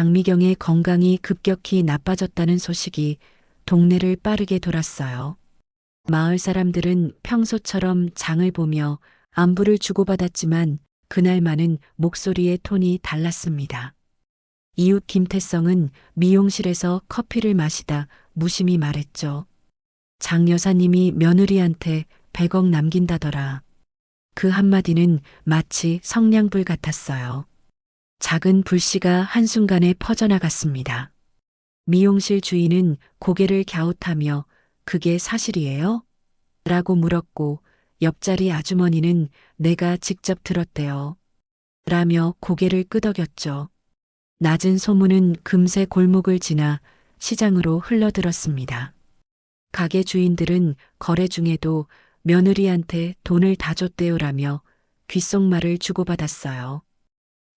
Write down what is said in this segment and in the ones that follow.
장미경의 건강이 급격히 나빠졌다는 소식이 동네를 빠르게 돌았어요. 마을 사람들은 평소처럼 장을 보며 안부를 주고받았지만 그날만은 목소리의 톤이 달랐습니다. 이웃 김태성은 미용실에서 커피를 마시다 무심히 말했죠. 장 여사님이 며느리한테 100억 남긴다더라. 그 한마디는 마치 성냥불 같았어요. 작은 불씨가 한순간에 퍼져나갔습니다. 미용실 주인은 고개를 갸웃하며 그게 사실이에요? 라고 물었고 옆자리 아주머니는 내가 직접 들었대요. 라며 고개를 끄덕였죠. 낮은 소문은 금세 골목을 지나 시장으로 흘러들었습니다. 가게 주인들은 거래 중에도 며느리한테 돈을 다 줬대요라며 귓속말을 주고받았어요.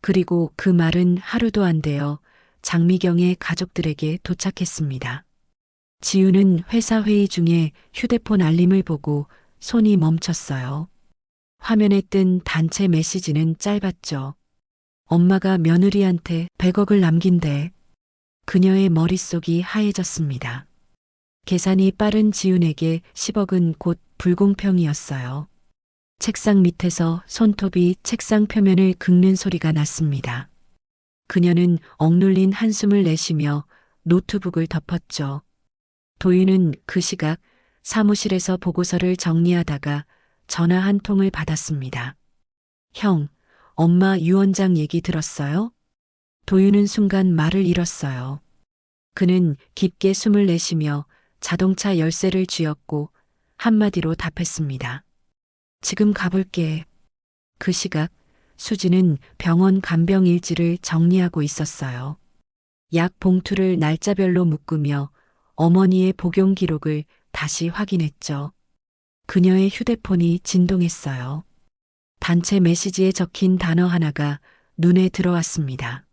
그리고 그 말은 하루도 안 되어 장미경의 가족들에게 도착했습니다. 지우는 회사 회의 중에 휴대폰 알림을 보고 손이 멈췄어요. 화면에 뜬 단체 메시지는 짧았죠. 엄마가 며느리한테 100억을 남긴대. 그녀의 머릿속이 하얘졌습니다. 계산이 빠른 지훈에게 10억은 곧 불공평이었어요. 책상 밑에서 손톱이 책상 표면을 긁는 소리가 났습니다. 그녀는 억눌린 한숨을 내쉬며 노트북을 덮었죠. 도윤은 그 시각 사무실에서 보고서를 정리하다가 전화 한 통을 받았습니다. 형, 엄마 유원장 얘기 들었어요? 도윤은 순간 말을 잃었어요. 그는 깊게 숨을 내쉬며 자동차 열쇠를 쥐었고 한마디로 답했습니다. 지금 가볼게. 그 시각 수지는 병원 간병 일지를 정리하고 있었어요. 약 봉투를 날짜별로 묶으며 어머니의 복용 기록을 다시 확인했죠. 그녀의 휴대폰이 진동했어요. 단체 메시지에 적힌 단어 하나가 눈에 들어왔습니다.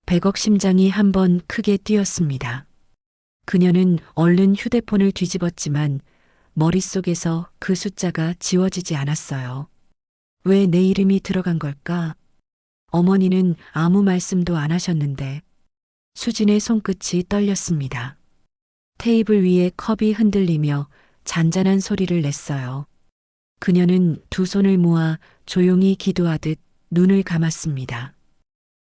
100억 심장이 한번 크게 뛰었습니다. 그녀는 얼른 휴대폰을 뒤집었지만 머릿속에서 그 숫자가 지워지지 않았어요. 왜 내 이름이 들어간 걸까? 어머니는 아무 말씀도 안 하셨는데 수진의 손끝이 떨렸습니다. 테이블 위에 컵이 흔들리며 잔잔한 소리를 냈어요. 그녀는 두 손을 모아 조용히 기도하듯 눈을 감았습니다.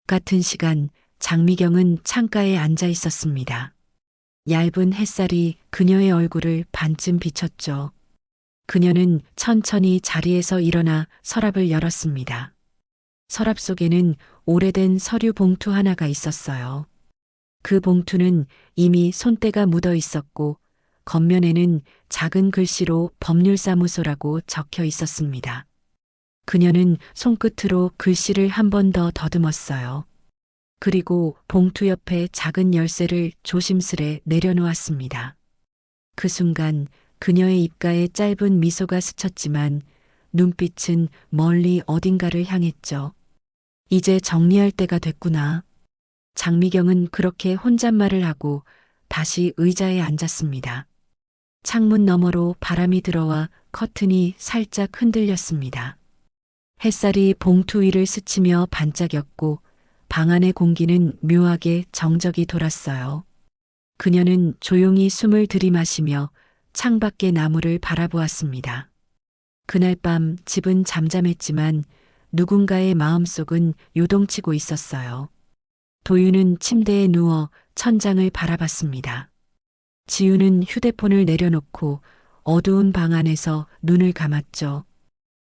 같은 시간 장미경은 창가에 앉아 있었습니다. 얇은 햇살이 그녀의 얼굴을 반쯤 비쳤죠. 그녀는 천천히 자리에서 일어나 서랍을 열었습니다. 서랍 속에는 오래된 서류 봉투 하나가 있었어요. 그 봉투는 이미 손때가 묻어 있었고 겉면에는 작은 글씨로 법률사무소라고 적혀 있었습니다. 그녀는 손끝으로 글씨를 한 번 더 더듬었어요. 그리고 봉투 옆에 작은 열쇠를 조심스레 내려놓았습니다. 그 순간 그녀의 입가에 짧은 미소가 스쳤지만 눈빛은 멀리 어딘가를 향했죠. 이제 정리할 때가 됐구나. 장미경은 그렇게 혼잣말을 하고 다시 의자에 앉았습니다. 창문 너머로 바람이 들어와 커튼이 살짝 흔들렸습니다. 햇살이 봉투 위를 스치며 반짝였고 방 안의 공기는 묘하게 정적이 돌았어요. 그녀는 조용히 숨을 들이마시며 창밖의 나무를 바라보았습니다. 그날 밤 집은 잠잠했지만 누군가의 마음속은 요동치고 있었어요. 도윤은 침대에 누워 천장을 바라봤습니다. 지우는 휴대폰을 내려놓고 어두운 방 안에서 눈을 감았죠.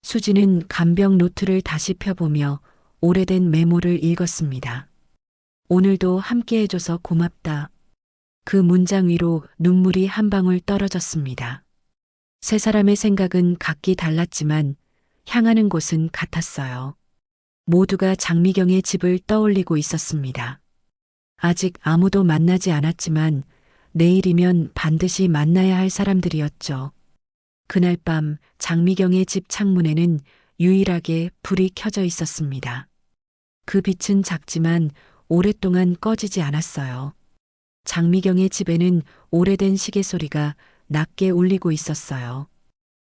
수지는 간병 노트를 다시 펴보며 오래된 메모를 읽었습니다. 오늘도 함께 해줘서 고맙다. 그 문장 위로 눈물이 한 방울 떨어졌습니다. 세 사람의 생각은 각기 달랐지만 향하는 곳은 같았어요. 모두가 장미경의 집을 떠올리고 있었습니다. 아직 아무도 만나지 않았지만 내일이면 반드시 만나야 할 사람들이었죠. 그날 밤 장미경의 집 창문에는 유일하게 불이 켜져 있었습니다. 그 빛은 작지만 오랫동안 꺼지지 않았어요. 장미경의 집에는 오래된 시계 소리가 낮게 울리고 있었어요.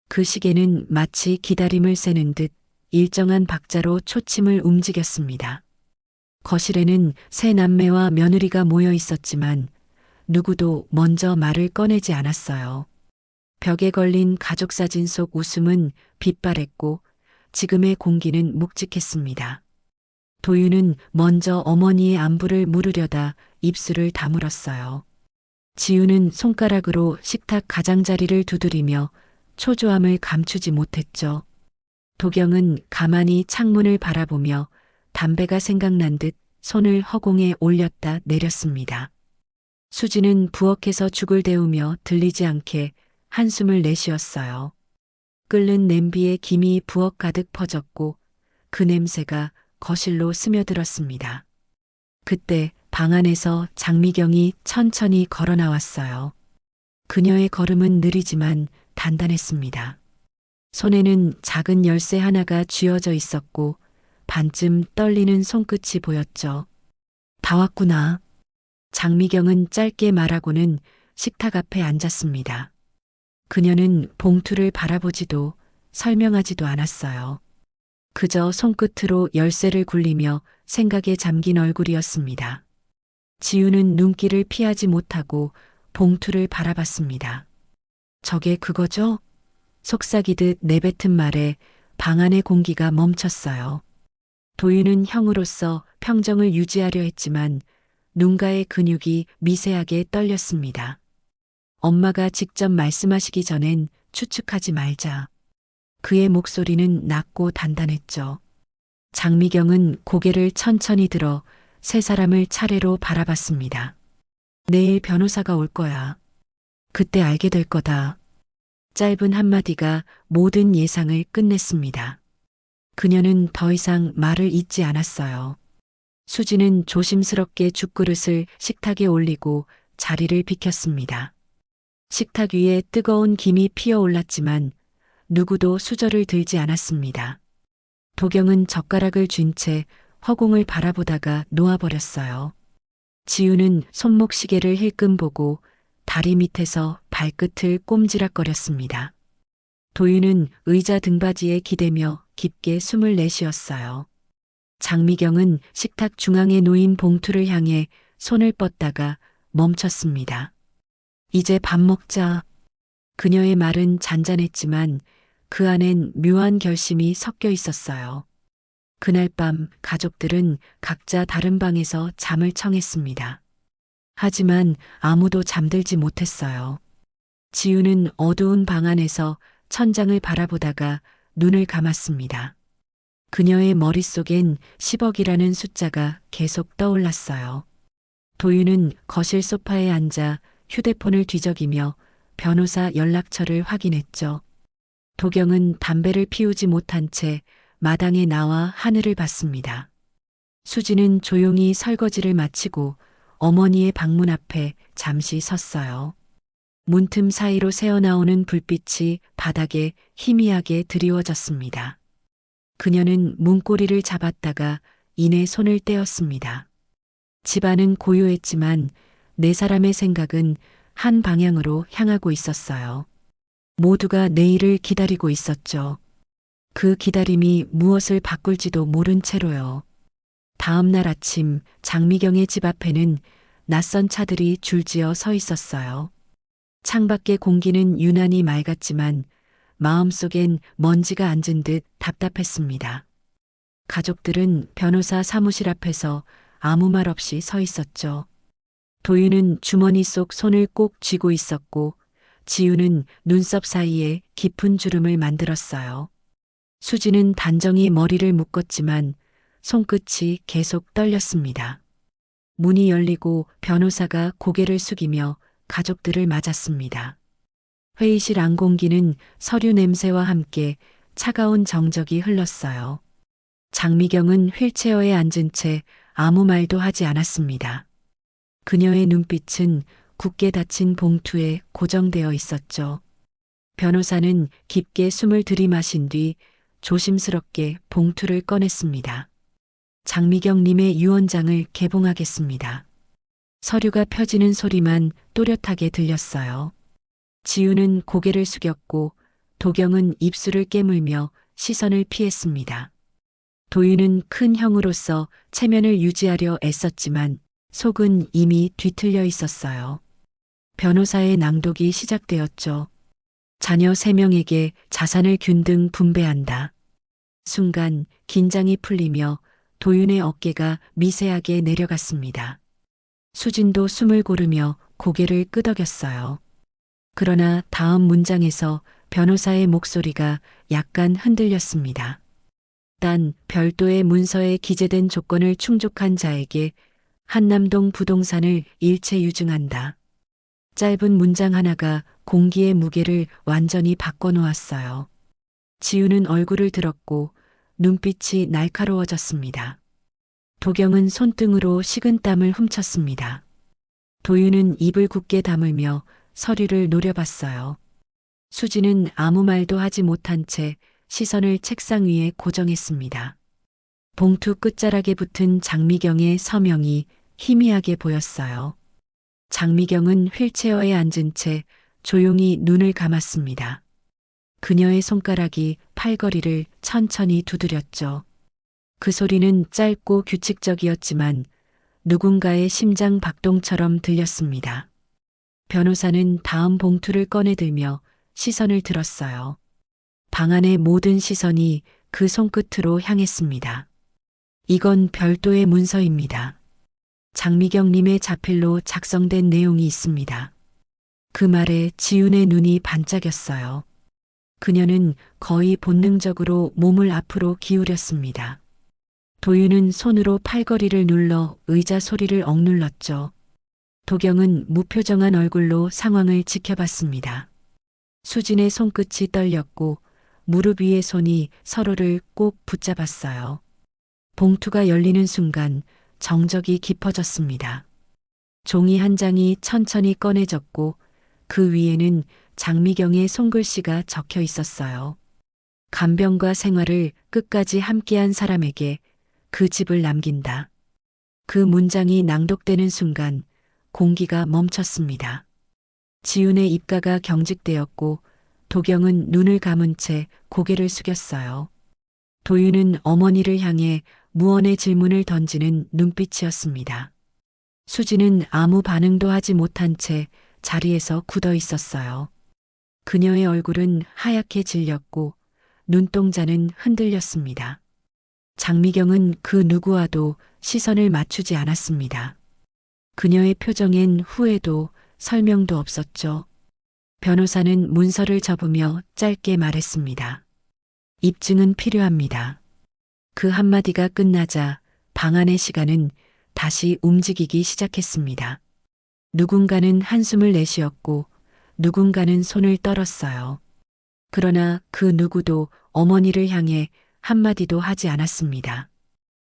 그 시계는 마치 기다림을 세는 듯 일정한 박자로 초침을 움직였습니다. 거실에는 세 남매와 며느리가 모여 있었지만 누구도 먼저 말을 꺼내지 않았어요. 벽에 걸린 가족 사진 속 웃음은 빛바랬고 지금의 공기는 묵직했습니다. 도윤은 먼저 어머니의 안부를 물으려다 입술을 다물었어요. 지우는 손가락으로 식탁 가장자리를 두드리며 초조함을 감추지 못했죠. 도경은 가만히 창문을 바라보며 담배가 생각난 듯 손을 허공에 올렸다 내렸습니다. 수지는 부엌에서 죽을 데우며 들리지 않게 한숨을 내쉬었어요. 끓는 냄비에 김이 부엌 가득 퍼졌고 그 냄새가 거실로 스며들었습니다. 그때 방 안에서 장미경이 천천히 걸어 나왔어요. 그녀의 걸음은 느리지만 단단했습니다. 손에는 작은 열쇠 하나가 쥐어져 있었고 반쯤 떨리는 손끝이 보였죠. 다 왔구나. 장미경은 짧게 말하고는 식탁 앞에 앉았습니다. 그녀는 봉투를 바라보지도 설명하지도 않았어요. 그저 손끝으로 열쇠를 굴리며 생각에 잠긴 얼굴이었습니다. 지우는 눈길을 피하지 못하고 봉투를 바라봤습니다. 저게 그거죠? 속삭이듯 내뱉은 말에 방 안의 공기가 멈췄어요. 도윤은 형으로서 평정을 유지하려 했지만 눈가의 근육이 미세하게 떨렸습니다. 엄마가 직접 말씀하시기 전엔 추측하지 말자. 그의 목소리는 낮고 단단했죠. 장미경은 고개를 천천히 들어 세 사람을 차례로 바라봤습니다. 내일 변호사가 올 거야. 그때 알게 될 거다. 짧은 한마디가 모든 예상을 끝냈습니다. 그녀는 더 이상 말을 잇지 않았어요. 수지는 조심스럽게 죽그릇을 식탁에 올리고 자리를 비켰습니다. 식탁 위에 뜨거운 김이 피어올랐지만 누구도 수저를 들지 않았습니다. 도경은 젓가락을 쥔 채 허공을 바라보다가 놓아버렸어요. 지우는 손목 시계를 힐끔 보고 다리 밑에서 발끝을 꼼지락거렸습니다. 도윤은 의자 등받이에 기대며 깊게 숨을 내쉬었어요. 장미경은 식탁 중앙에 놓인 봉투를 향해 손을 뻗다가 멈췄습니다. 이제 밥 먹자. 그녀의 말은 잔잔했지만 그 안엔 묘한 결심이 섞여 있었어요. 그날 밤 가족들은 각자 다른 방에서 잠을 청했습니다. 하지만 아무도 잠들지 못했어요. 지우는 어두운 방 안에서 천장을 바라보다가 눈을 감았습니다. 그녀의 머릿속엔 10억이라는 숫자가 계속 떠올랐어요. 도윤은 거실 소파에 앉아 휴대폰을 뒤적이며 변호사 연락처를 확인했죠. 도경은 담배를 피우지 못한 채 마당에 나와 하늘을 봤습니다. 수지는 조용히 설거지를 마치고 어머니의 방문 앞에 잠시 섰어요. 문틈 사이로 새어나오는 불빛이 바닥에 희미하게 드리워졌습니다. 그녀는 문고리를 잡았다가 이내 손을 떼었습니다. 집안은 고요했지만 네 사람의 생각은 한 방향으로 향하고 있었어요. 모두가 내일을 기다리고 있었죠. 그 기다림이 무엇을 바꿀지도 모른 채로요. 다음 날 아침 장미경의 집 앞에는 낯선 차들이 줄지어 서 있었어요. 창밖의 공기는 유난히 맑았지만 마음속엔 먼지가 앉은 듯 답답했습니다. 가족들은 변호사 사무실 앞에서 아무 말 없이 서 있었죠. 도윤은 주머니 속 손을 꼭 쥐고 있었고 지우는 눈썹 사이에 깊은 주름을 만들었어요. 수지는 단정히 머리를 묶었지만 손끝이 계속 떨렸습니다. 문이 열리고 변호사가 고개를 숙이며 가족들을 맞았습니다. 회의실 안공기는 서류 냄새와 함께 차가운 정적이 흘렀어요. 장미경은 휠체어에 앉은 채 아무 말도 하지 않았습니다. 그녀의 눈빛은 굳게 닫힌 봉투에 고정되어 있었죠. 변호사는 깊게 숨을 들이마신 뒤 조심스럽게 봉투를 꺼냈습니다. 장미경님의 유언장을 개봉하겠습니다. 서류가 펴지는 소리만 또렷하게 들렸어요. 지우는 고개를 숙였고 도경은 입술을 깨물며 시선을 피했습니다. 도윤은 큰 형으로서 체면을 유지하려 애썼지만 속은 이미 뒤틀려 있었어요. 변호사의 낭독이 시작되었죠. 자녀 3명에게 자산을 균등 분배한다. 순간 긴장이 풀리며 도윤의 어깨가 미세하게 내려갔습니다. 수진도 숨을 고르며 고개를 끄덕였어요. 그러나 다음 문장에서 변호사의 목소리가 약간 흔들렸습니다. 단 별도의 문서에 기재된 조건을 충족한 자에게 한남동 부동산을 일체 유증한다. 짧은 문장 하나가 공기의 무게를 완전히 바꿔놓았어요. 지우는 얼굴을 들었고 눈빛이 날카로워졌습니다. 도경은 손등으로 식은땀을 훔쳤습니다. 도윤은 입을 굳게 다물며 서류를 노려봤어요. 수지는 아무 말도 하지 못한 채 시선을 책상 위에 고정했습니다. 봉투 끝자락에 붙은 장미경의 서명이 희미하게 보였어요. 장미경은 휠체어에 앉은 채 조용히 눈을 감았습니다. 그녀의 손가락이 팔걸이를 천천히 두드렸죠. 그 소리는 짧고 규칙적이었지만 누군가의 심장 박동처럼 들렸습니다. 변호사는 다음 봉투를 꺼내들며 시선을 들었어요. 방 안의 모든 시선이 그 손끝으로 향했습니다. 이건 별도의 문서입니다. 장미경님의 자필로 작성된 내용이 있습니다. 그 말에 지윤의 눈이 반짝였어요. 그녀는 거의 본능적으로 몸을 앞으로 기울였습니다. 도윤은 손으로 팔걸이를 눌러 의자 소리를 억눌렀죠. 도경은 무표정한 얼굴로 상황을 지켜봤습니다. 수진의 손끝이 떨렸고 무릎 위의 손이 서로를 꼭 붙잡았어요. 봉투가 열리는 순간 정적이 깊어졌습니다. 종이 한 장이 천천히 꺼내졌고 그 위에는 장미경의 손글씨가 적혀 있었어요. 간병과 생활을 끝까지 함께한 사람에게 그 집을 남긴다. 그 문장이 낭독되는 순간 공기가 멈췄습니다. 지윤의 입가가 경직되었고 도경은 눈을 감은 채 고개를 숙였어요. 도윤은 어머니를 향해 무언의 질문을 던지는 눈빛이었습니다. 수지는 아무 반응도 하지 못한 채 자리에서 굳어 있었어요. 그녀의 얼굴은 하얗게 질렸고 눈동자는 흔들렸습니다. 장미경은 그 누구와도 시선을 맞추지 않았습니다. 그녀의 표정엔 후회도 설명도 없었죠. 변호사는 문서를 접으며 짧게 말했습니다. 입증은 필요합니다. 그 한마디가 끝나자 방 안의 시간은 다시 움직이기 시작했습니다. 누군가는 한숨을 내쉬었고 누군가는 손을 떨었어요. 그러나 그 누구도 어머니를 향해 한마디도 하지 않았습니다.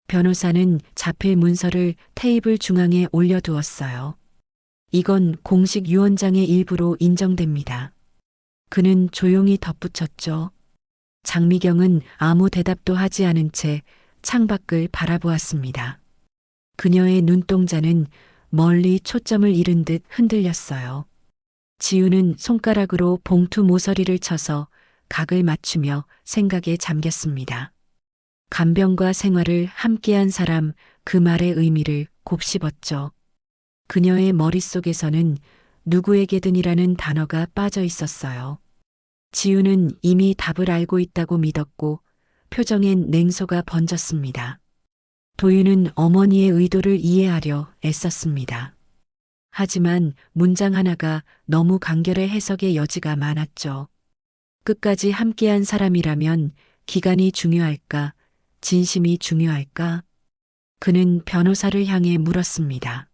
변호사는 자필 문서를 테이블 중앙에 올려두었어요. 이건 공식 유언장의 일부로 인정됩니다. 그는 조용히 덧붙였죠. 장미경은 아무 대답도 하지 않은 채 창밖을 바라보았습니다. 그녀의 눈동자는 멀리 초점을 잃은 듯 흔들렸어요. 지우는 손가락으로 봉투 모서리를 쳐서 각을 맞추며 생각에 잠겼습니다. 간병과 생활을 함께한 사람, 그 말의 의미를 곱씹었죠. 그녀의 머릿속에서는 누구에게든이라는 단어가 빠져 있었어요. 지우는 이미 답을 알고 있다고 믿었고 표정엔 냉소가 번졌습니다. 도윤은 어머니의 의도를 이해하려 애썼습니다. 하지만 문장 하나가 너무 간결해 해석의 여지가 많았죠. 끝까지 함께한 사람이라면 기간이 중요할까, 진심이 중요할까? 그는 변호사를 향해 물었습니다.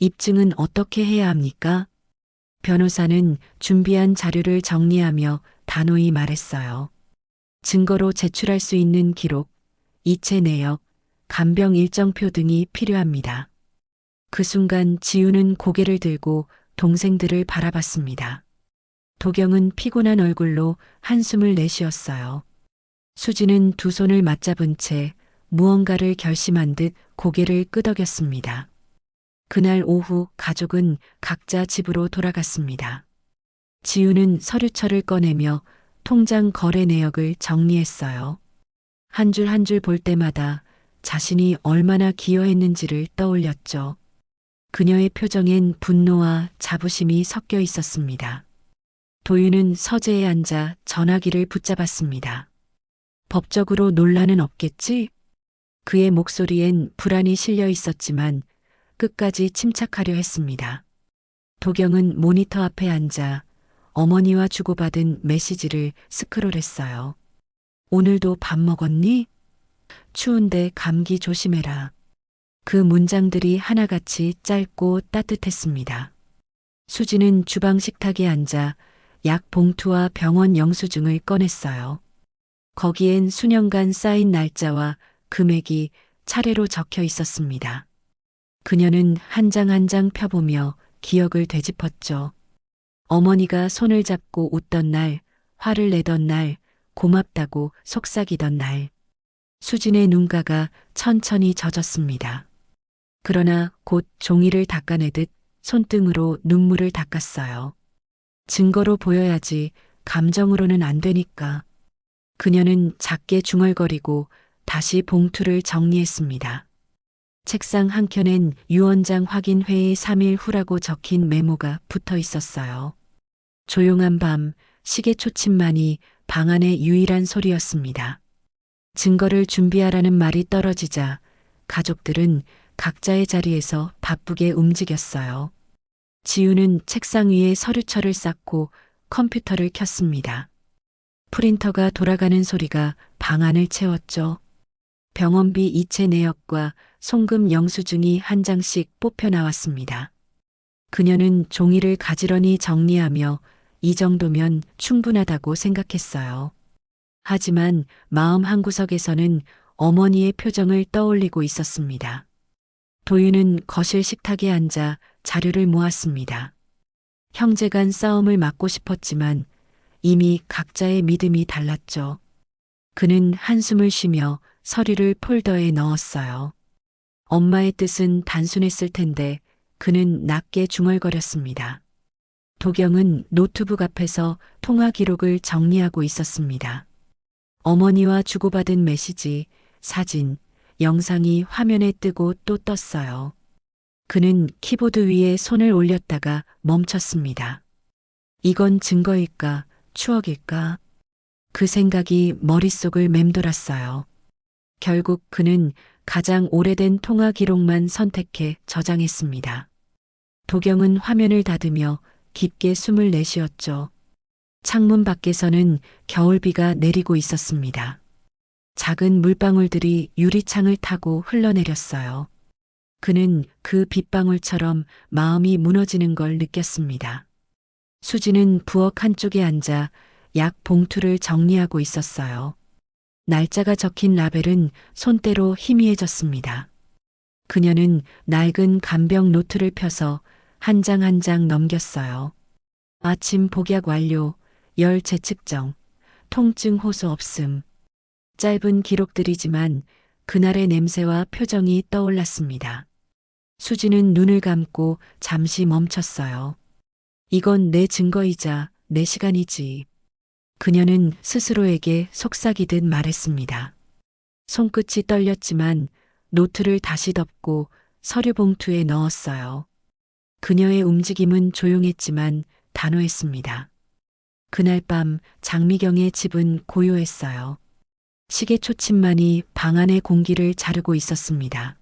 입증은 어떻게 해야 합니까? 변호사는 준비한 자료를 정리하며 단호히 말했어요. 증거로 제출할 수 있는 기록, 이체 내역, 간병 일정표 등이 필요합니다. 그 순간 지우는 고개를 들고 동생들을 바라봤습니다. 도경은 피곤한 얼굴로 한숨을 내쉬었어요. 수지는 두 손을 맞잡은 채 무언가를 결심한 듯 고개를 끄덕였습니다. 그날 오후 가족은 각자 집으로 돌아갔습니다. 지우는 서류철을 꺼내며 통장 거래 내역을 정리했어요. 한 줄 한 줄 볼 때마다 자신이 얼마나 기여했는지를 떠올렸죠. 그녀의 표정엔 분노와 자부심이 섞여 있었습니다. 도윤은 서재에 앉아 전화기를 붙잡았습니다. 법적으로 논란은 없겠지? 그의 목소리엔 불안이 실려 있었지만 끝까지 침착하려 했습니다. 도경은 모니터 앞에 앉아 어머니와 주고받은 메시지를 스크롤했어요. 오늘도 밥 먹었니? 추운데 감기 조심해라. 그 문장들이 하나같이 짧고 따뜻했습니다. 수지는 주방 식탁에 앉아 약 봉투와 병원 영수증을 꺼냈어요. 거기엔 수년간 쌓인 날짜와 금액이 차례로 적혀 있었습니다. 그녀는 한 장 한 장 펴보며 기억을 되짚었죠. 어머니가 손을 잡고 웃던 날, 화를 내던 날, 고맙다고 속삭이던 날. 수진의 눈가가 천천히 젖었습니다. 그러나 곧 종이를 닦아내듯 손등으로 눈물을 닦았어요. 증거로 보여야지 감정으로는 안 되니까. 그녀는 작게 중얼거리고 다시 봉투를 정리했습니다. 책상 한켠엔 유언장 확인 회의 3일 후라고 적힌 메모가 붙어 있었어요. 조용한 밤, 시계 초침만이 방 안의 유일한 소리였습니다. 증거를 준비하라는 말이 떨어지자 가족들은 각자의 자리에서 바쁘게 움직였어요. 지우는 책상 위에 서류철을 쌓고 컴퓨터를 켰습니다. 프린터가 돌아가는 소리가 방 안을 채웠죠. 병원비 이체 내역과 송금 영수증이 한 장씩 뽑혀 나왔습니다. 그녀는 종이를 가지런히 정리하며 이 정도면 충분하다고 생각했어요. 하지만 마음 한구석에서는 어머니의 표정을 떠올리고 있었습니다. 도윤은 거실 식탁에 앉아 자료를 모았습니다. 형제 간 싸움을 막고 싶었지만 이미 각자의 믿음이 달랐죠. 그는 한숨을 쉬며 서류를 폴더에 넣었어요. 엄마의 뜻은 단순했을 텐데 그는 낮게 중얼거렸습니다. 도경은 노트북 앞에서 통화 기록을 정리하고 있었습니다. 어머니와 주고받은 메시지, 사진, 영상이 화면에 뜨고 또 떴어요. 그는 키보드 위에 손을 올렸다가 멈췄습니다. 이건 증거일까, 추억일까? 그 생각이 머릿속을 맴돌았어요. 결국 그는 가장 오래된 통화 기록만 선택해 저장했습니다. 도경은 화면을 닫으며 깊게 숨을 내쉬었죠. 창문 밖에서는 겨울비가 내리고 있었습니다. 작은 물방울들이 유리창을 타고 흘러내렸어요. 그는 그 빗방울처럼 마음이 무너지는 걸 느꼈습니다. 수지는 부엌 한쪽에 앉아 약 봉투를 정리하고 있었어요. 날짜가 적힌 라벨은 손때로 희미해졌습니다. 그녀는 낡은 간병 노트를 펴서 한 장 한 장 넘겼어요. 아침 복약 완료, 열 재측정, 통증 호소 없음. 짧은 기록들이지만 그날의 냄새와 표정이 떠올랐습니다. 수지는 눈을 감고 잠시 멈췄어요. 이건 내 증거이자 내 시간이지. 그녀는 스스로에게 속삭이듯 말했습니다. 손끝이 떨렸지만 노트를 다시 덮고 서류 봉투에 넣었어요. 그녀의 움직임은 조용했지만 단호했습니다. 그날 밤 장미경의 집은 고요했어요. 시계 초침만이 방 안의 공기를 자르고 있었습니다.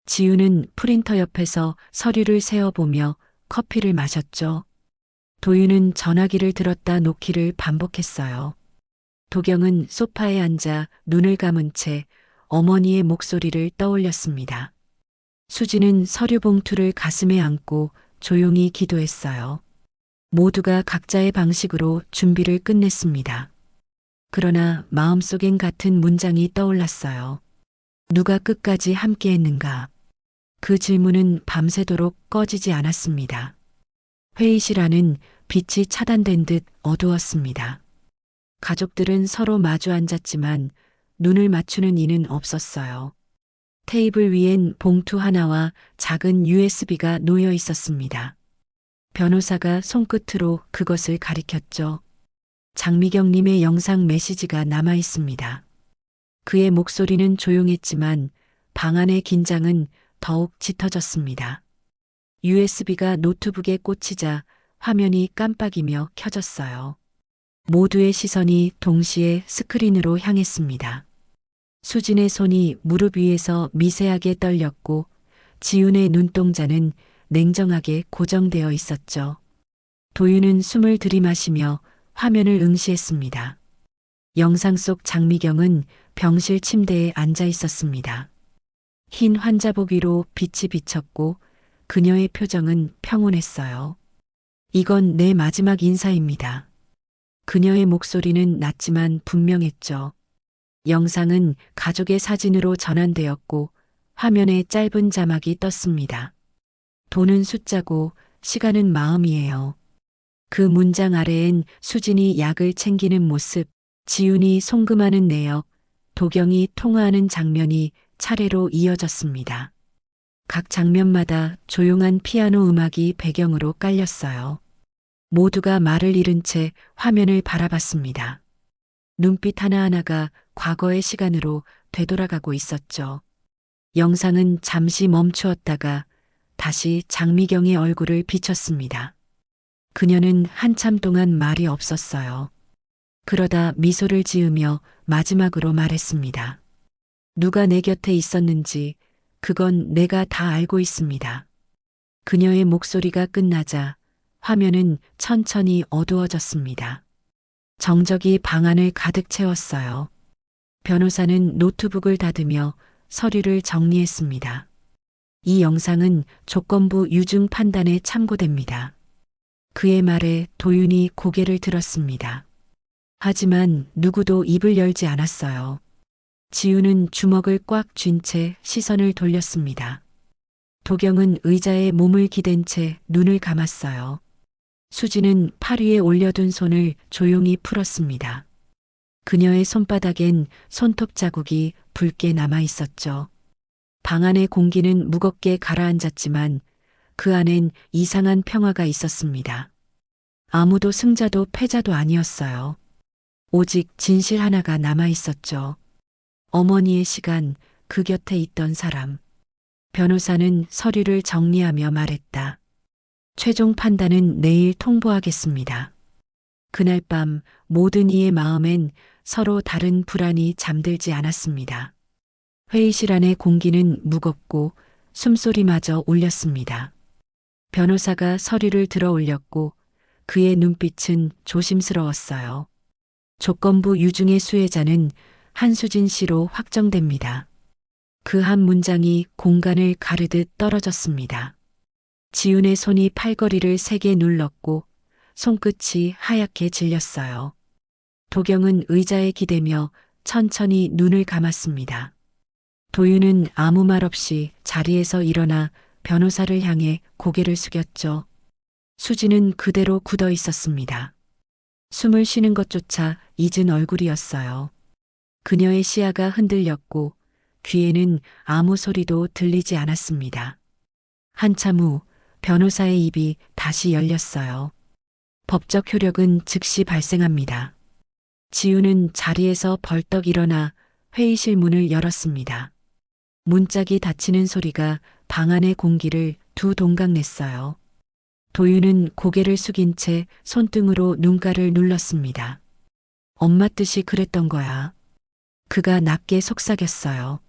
지우는 프린터 옆에서 서류를 세어보며 커피를 마셨죠. 도윤은 전화기를 들었다 놓기를 반복했어요. 도경은 소파에 앉아 눈을 감은 채 어머니의 목소리를 떠올렸습니다. 수지는 서류 봉투를 가슴에 안고 조용히 기도했어요. 모두가 각자의 방식으로 준비를 끝냈습니다. 그러나 마음속엔 같은 문장이 떠올랐어요. 누가 끝까지 함께했는가? 그 질문은 밤새도록 꺼지지 않았습니다. 회의실 안은 빛이 차단된 듯 어두웠습니다. 가족들은 서로 마주 앉았지만 눈을 맞추는 이는 없었어요. 테이블 위엔 봉투 하나와 작은 USB가 놓여 있었습니다. 변호사가 손끝으로 그것을 가리켰죠. 장미경님의 영상 메시지가 남아 있습니다. 그의 목소리는 조용했지만 방 안의 긴장은 더욱 짙어졌습니다. USB가 노트북에 꽂히자 화면이 깜빡이며 켜졌어요. 모두의 시선이 동시에 스크린으로 향했습니다. 수진의 손이 무릎 위에서 미세하게 떨렸고 지훈의 눈동자는 냉정하게 고정되어 있었죠. 도윤은 숨을 들이마시며 화면을 응시했습니다. 영상 속 장미경은 병실 침대에 앉아 있었습니다. 흰 환자복 위로 빛이 비쳤고 그녀의 표정은 평온했어요. 이건 내 마지막 인사입니다. 그녀의 목소리는 낮지만 분명했죠. 영상은 가족의 사진으로 전환되었고 화면에 짧은 자막이 떴습니다. 돈은 숫자고 시간은 마음이에요. 그 문장 아래엔 수진이 약을 챙기는 모습, 지훈이 송금하는 내역, 도경이 통화하는 장면이 차례로 이어졌습니다. 각 장면마다 조용한 피아노 음악이 배경으로 깔렸어요. 모두가 말을 잃은 채 화면을 바라봤습니다. 눈빛 하나하나가 과거의 시간으로 되돌아가고 있었죠. 영상은 잠시 멈추었다가 다시 장미경의 얼굴을 비췄습니다. 그녀는 한참 동안 말이 없었어요. 그러다 미소를 지으며 마지막으로 말했습니다. 누가 내 곁에 있었는지 그건 내가 다 알고 있습니다. 그녀의 목소리가 끝나자 화면은 천천히 어두워졌습니다. 정적이 방 안을 가득 채웠어요. 변호사는 노트북을 닫으며 서류를 정리했습니다. 이 영상은 조건부 유증 판단에 참고됩니다. 그의 말에 도윤이 고개를 들었습니다. 하지만 누구도 입을 열지 않았어요. 지훈은 주먹을 꽉 쥔 채 시선을 돌렸습니다. 도경은 의자에 몸을 기댄 채 눈을 감았어요. 수지는 팔 위에 올려둔 손을 조용히 풀었습니다. 그녀의 손바닥엔 손톱 자국이 붉게 남아 있었죠. 방 안의 공기는 무겁게 가라앉았지만 그 안엔 이상한 평화가 있었습니다. 아무도 승자도 패자도 아니었어요. 오직 진실 하나가 남아 있었죠. 어머니의 시간, 그 곁에 있던 사람. 변호사는 서류를 정리하며 말했다. 최종 판단은 내일 통보하겠습니다. 그날 밤 모든 이의 마음엔 서로 다른 불안이 잠들지 않았습니다. 회의실 안의 공기는 무겁고 숨소리마저 울렸습니다. 변호사가 서류를 들어 올렸고 그의 눈빛은 조심스러웠어요. 조건부 유증의 수혜자는 한수진 씨로 확정됩니다. 그 한 문장이 공간을 가르듯 떨어졌습니다. 지훈의 손이 팔걸이를 세게 눌렀고 손끝이 하얗게 질렸어요. 도경은 의자에 기대며 천천히 눈을 감았습니다. 도윤은 아무 말 없이 자리에서 일어나 변호사를 향해 고개를 숙였죠. 수지는 그대로 굳어 있었습니다. 숨을 쉬는 것조차 잊은 얼굴이었어요. 그녀의 시야가 흔들렸고 귀에는 아무 소리도 들리지 않았습니다. 한참 후 변호사의 입이 다시 열렸어요. 법적 효력은 즉시 발생합니다. 지훈은 자리에서 벌떡 일어나 회의실 문을 열었습니다. 문짝이 닫히는 소리가 방 안의 공기를 두 동강 냈어요. 도윤은 고개를 숙인 채 손등으로 눈가를 눌렀습니다. 엄마 뜻이 그랬던 거야. 그가 낮게 속삭였어요.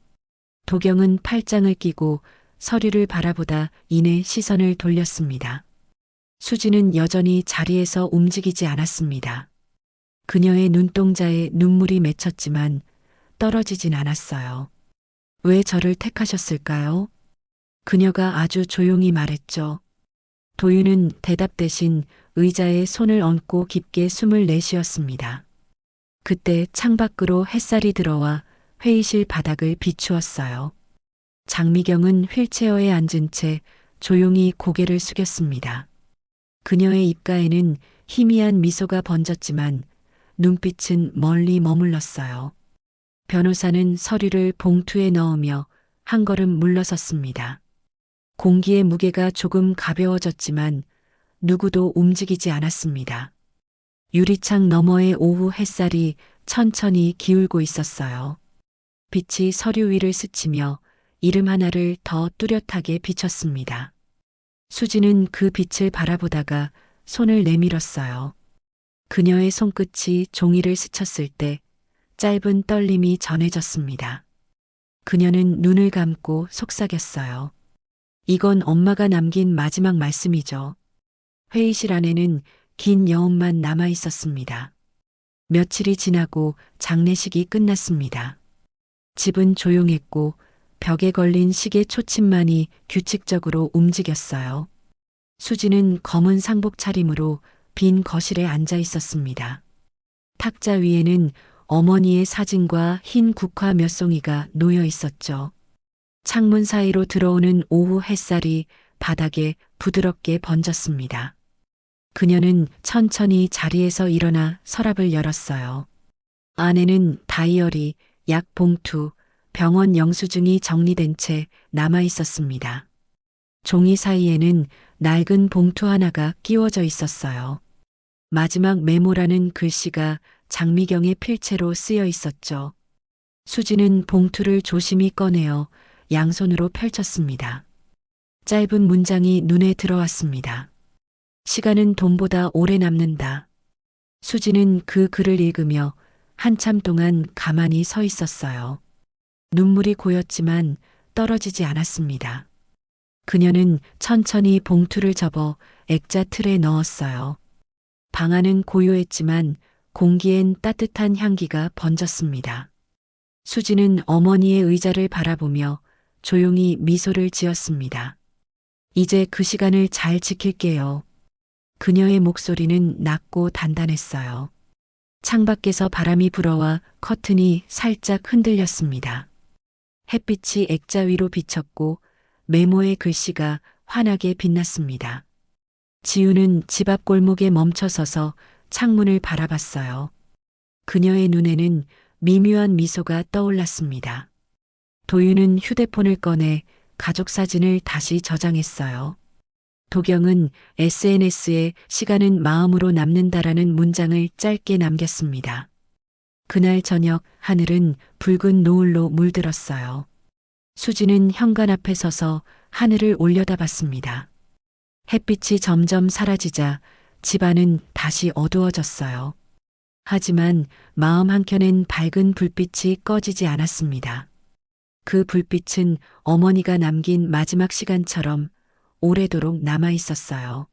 도경은 팔짱을 끼고 서류를 바라보다 이내 시선을 돌렸습니다. 수지는 여전히 자리에서 움직이지 않았습니다. 그녀의 눈동자에 눈물이 맺혔지만 떨어지진 않았어요. 왜 저를 택하셨을까요? 그녀가 아주 조용히 말했죠. 도윤은 대답 대신 의자에 손을 얹고 깊게 숨을 내쉬었습니다. 그때 창밖으로 햇살이 들어와 회의실 바닥을 비추었어요. 장미경은 휠체어에 앉은 채 조용히 고개를 숙였습니다. 그녀의 입가에는 희미한 미소가 번졌지만 눈빛은 멀리 머물렀어요. 변호사는 서류를 봉투에 넣으며 한 걸음 물러섰습니다. 공기의 무게가 조금 가벼워졌지만 누구도 움직이지 않았습니다. 유리창 너머의 오후 햇살이 천천히 기울고 있었어요. 빛이 서류 위를 스치며 이름 하나를 더 뚜렷하게 비쳤습니다. 수지는 그 빛을 바라보다가 손을 내밀었어요. 그녀의 손끝이 종이를 스쳤을 때 짧은 떨림이 전해졌습니다. 그녀는 눈을 감고 속삭였어요. 이건 엄마가 남긴 마지막 말씀이죠. 회의실 안에는 긴 여운만 남아 있었습니다. 며칠이 지나고 장례식이 끝났습니다. 집은 조용했고 벽에 걸린 시계 초침만이 규칙적으로 움직였어요. 수지는 검은 상복 차림으로 빈 거실에 앉아 있었습니다. 탁자 위에는 어머니의 사진과 흰 국화 몇 송이가 놓여 있었죠. 창문 사이로 들어오는 오후 햇살이 바닥에 부드럽게 번졌습니다. 그녀는 천천히 자리에서 일어나 서랍을 열었어요. 안에는 다이어리, 약 봉투, 병원 영수증이 정리된 채 남아 있었습니다. 종이 사이에는 낡은 봉투 하나가 끼워져 있었어요. 마지막 메모라는 글씨가 장미경의 필체로 쓰여 있었죠. 수지는 봉투를 조심히 꺼내어 양손으로 펼쳤습니다. 짧은 문장이 눈에 들어왔습니다. 시간은 돈보다 오래 남는다. 수지는 그 글을 읽으며 한참 동안 가만히 서 있었어요. 눈물이 고였지만 떨어지지 않았습니다. 그녀는 천천히 봉투를 접어 액자 틀에 넣었어요. 방 안은 고요했지만 공기엔 따뜻한 향기가 번졌습니다. 수지는 어머니의 의자를 바라보며 조용히 미소를 지었습니다. 이제 그 시간을 잘 지킬게요. 그녀의 목소리는 낮고 단단했어요. 창밖에서 바람이 불어와 커튼이 살짝 흔들렸습니다. 햇빛이 액자 위로 비쳤고 메모의 글씨가 환하게 빛났습니다. 지우는 집 앞 골목에 멈춰서서 창문을 바라봤어요. 그녀의 눈에는 미묘한 미소가 떠올랐습니다. 도윤은 휴대폰을 꺼내 가족 사진을 다시 저장했어요. 도경은 SNS에 시간은 마음으로 남는다라는 문장을 짧게 남겼습니다. 그날 저녁 하늘은 붉은 노을로 물들었어요. 수지는 현관 앞에 서서 하늘을 올려다봤습니다. 햇빛이 점점 사라지자 집안은 다시 어두워졌어요. 하지만 마음 한켠엔 밝은 불빛이 꺼지지 않았습니다. 그 불빛은 어머니가 남긴 마지막 시간처럼 오래도록 남아 있었어요.